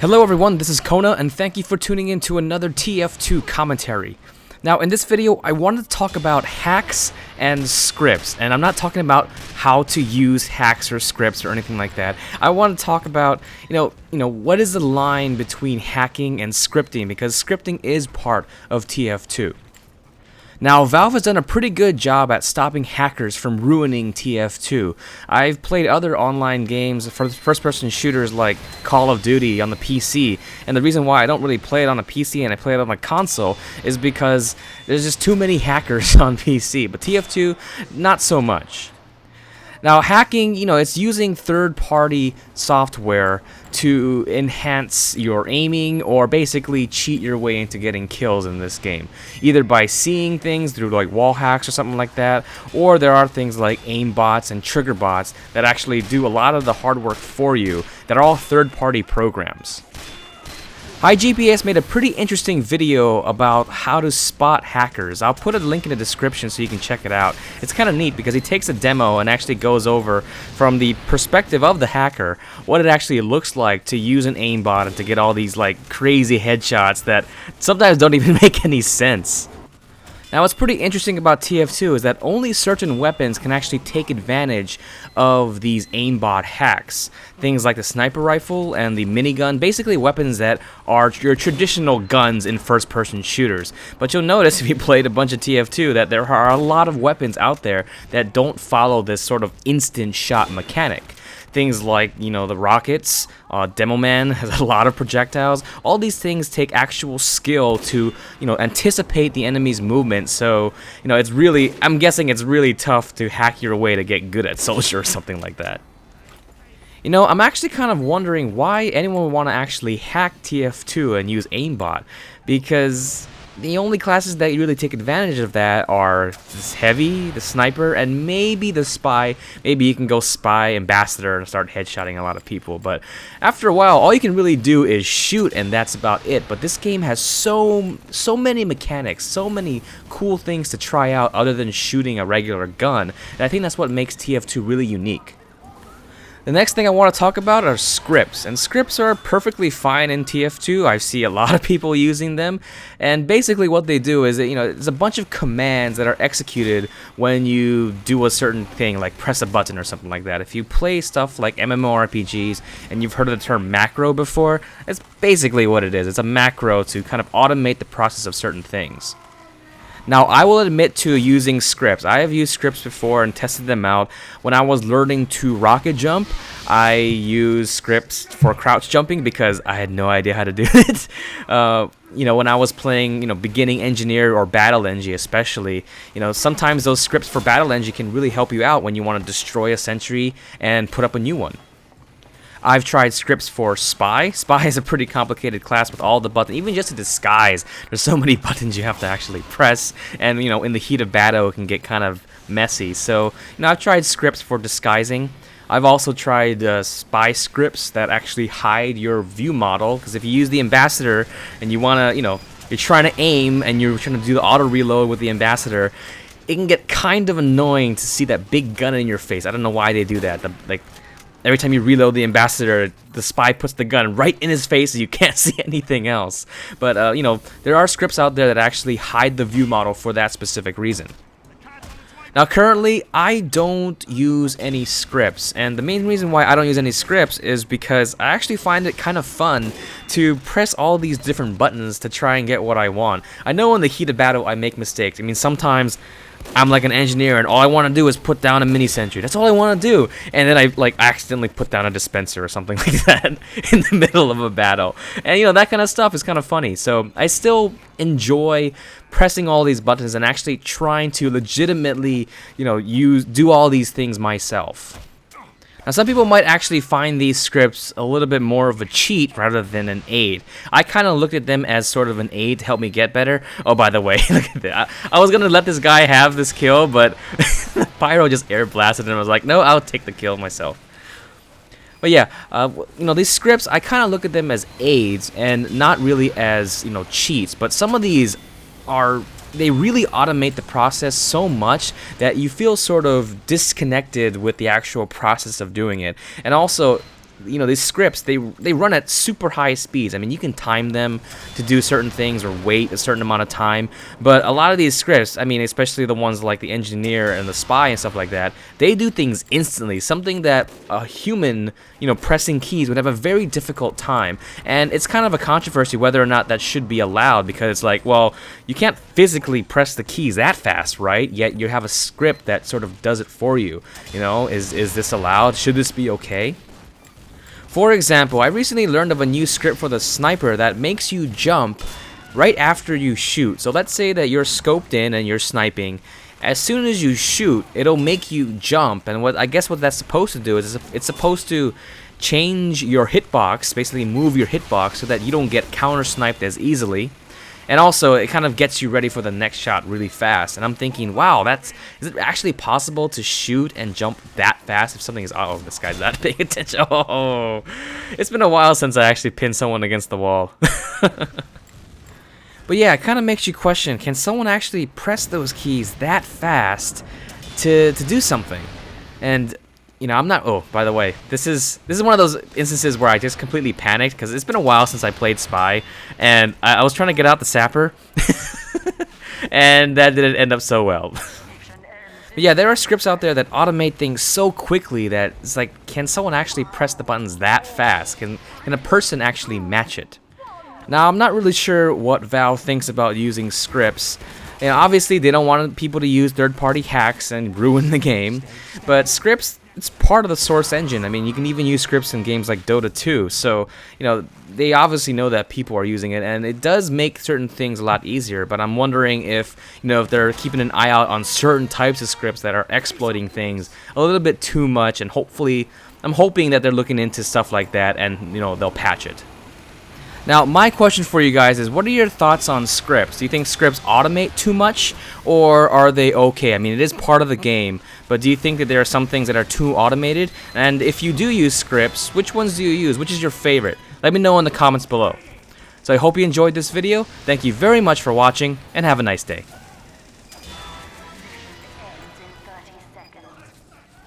Hello everyone, this is Kona, and thank you for tuning in to another TF2 commentary. Now in this video, I wanted to talk about hacks and scripts, and I'm not talking about how to use hacks or scripts or anything like that. I want to talk about, what is the line between hacking and scripting, because scripting is part of TF2. Now, Valve has done a pretty good job at stopping hackers from ruining TF2. I've played other online games for first-person shooters like Call of Duty on the PC, and the reason why I don't really play it on the PC and I play it on the console is because there's just too many hackers on PC, but TF2, not so much. Now, hacking, it's using third-party software to enhance your aiming or basically cheat your way into getting kills in this game. Either by seeing things through like wall hacks or something like that, or there are things like aim bots and trigger bots that actually do a lot of the hard work for you that are all third-party programs. iGPS made a pretty interesting video about how to spot hackers. I'll put a link in the description so you can check it out. It's kind of neat because he takes a demo and actually goes over from the perspective of the hacker what it actually looks like to use an aimbot and to get all these like crazy headshots that sometimes don't even make any sense. Now, what's pretty interesting about TF2 is that only certain weapons can actually take advantage of these aimbot hacks. Things like the sniper rifle and the minigun, basically weapons that are your traditional guns in first-person shooters. But you'll notice if you played a bunch of TF2 that there are a lot of weapons out there that don't follow this sort of instant shot mechanic. Things like, the rockets, Demo Man has a lot of projectiles. All these things take actual skill to, anticipate the enemy's movement. So, I'm guessing it's really tough to hack your way to get good at Soldier or something like that. I'm actually kind of wondering why anyone would want to actually hack TF2 and use aimbot, because the only classes that really take advantage of that are this heavy, the sniper, and maybe the spy. Maybe you can go spy, ambassador, and start headshotting a lot of people. But after a while, all you can really do is shoot, and that's about it. But this game has so many mechanics, so many cool things to try out other than shooting a regular gun. And I think that's what makes TF2 really unique. The next thing I want to talk about are scripts, and scripts are perfectly fine in TF2. I see a lot of people using them, and basically what they do is that, it's a bunch of commands that are executed when you do a certain thing, like press a button or something like that. If you play stuff like MMORPGs and you've heard of the term macro before, that's basically what it is. It's a macro to kind of automate the process of certain things. Now, I will admit to using scripts. I have used scripts before and tested them out. When I was learning to rocket jump, I used scripts for crouch jumping because I had no idea how to do it. When I was playing, beginning engineer or battle engie especially, sometimes those scripts for battle engie can really help you out when you want to destroy a sentry and put up a new one. I've tried scripts for Spy. Spy is a pretty complicated class with all the buttons. Even just to disguise, there's so many buttons you have to actually press. And, in the heat of battle, it can get kind of messy. So, I've tried scripts for disguising. I've also tried spy scripts that actually hide your view model. Because if you use the ambassador and you want to, you're trying to aim and you're trying to do the auto reload with the ambassador, it can get kind of annoying to see that big gun in your face. I don't know why they do that. Every time you reload the ambassador, the spy puts the gun right in his face and you can't see anything else. But, there are scripts out there that actually hide the view model for that specific reason. Now, currently, I don't use any scripts. And the main reason why I don't use any scripts is because I actually find it kind of fun to press all these different buttons to try and get what I want. I know in the heat of battle I make mistakes. I mean, sometimes I'm like an engineer and all I want to do is put down a mini sentry. That's all I want to do. And then I accidentally put down a dispenser or something like that in the middle of a battle. And that kind of stuff is kind of funny. So I still enjoy pressing all these buttons and actually trying to legitimately, do all these things myself. Now, some people might actually find these scripts a little bit more of a cheat rather than an aid. I kind of looked at them as sort of an aid to help me get better. Oh, by the way, look at that. I was going to let this guy have this kill, but Pyro just air blasted and I was like, no, I'll take the kill myself. But yeah, these scripts, I kind of look at them as aids and not really as, cheats. But some of these they really automate the process so much that you feel sort of disconnected with the actual process of doing it. And also, these scripts, they run at super high speeds. I mean, you can time them to do certain things or wait a certain amount of time, but a lot of these scripts, I mean, especially the ones like the engineer and the spy and stuff like that, they do things instantly, something that a human, pressing keys would have a very difficult time. And it's kind of a controversy whether or not that should be allowed, because it's like, well, you can't physically press the keys that fast, right? Yet you have a script that sort of does it for you. Is this allowed? Should this be okay? For example, I recently learned of a new script for the sniper that makes you jump right after you shoot. So let's say that you're scoped in and you're sniping. As soon as you shoot, it'll make you jump, and what that's supposed to do is it's supposed to change your hitbox, basically move your hitbox so that you don't get counter sniped as easily. And also, it kind of gets you ready for the next shot really fast. And I'm thinking, wow, is it actually possible to shoot and jump that fast if something is... Oh, this guy's not paying attention. Oh, it's been a while since I actually pinned someone against the wall. But yeah, it kind of makes you question, can someone actually press those keys that fast to do something? And... I'm not... Oh, by the way, this is one of those instances where I just completely panicked, because it's been a while since I played Spy, and I was trying to get out the sapper, and that didn't end up so well. But yeah, there are scripts out there that automate things so quickly that it's like, can someone actually press the buttons that fast? Can a person actually match it? Now, I'm not really sure what Valve thinks about using scripts. Obviously, they don't want people to use third-party hacks and ruin the game, but scripts, it's part of the source engine. I mean, you can even use scripts in games like Dota 2, so, they obviously know that people are using it, and it does make certain things a lot easier, but I'm wondering if they're keeping an eye out on certain types of scripts that are exploiting things a little bit too much, and I'm hoping that they're looking into stuff like that, and, they'll patch it. Now, my question for you guys is, what are your thoughts on scripts? Do you think scripts automate too much, or are they okay? I mean, it is part of the game, but do you think that there are some things that are too automated? And if you do use scripts, which ones do you use? Which is your favorite? Let me know in the comments below. So I hope you enjoyed this video. Thank you very much for watching, and have a nice day.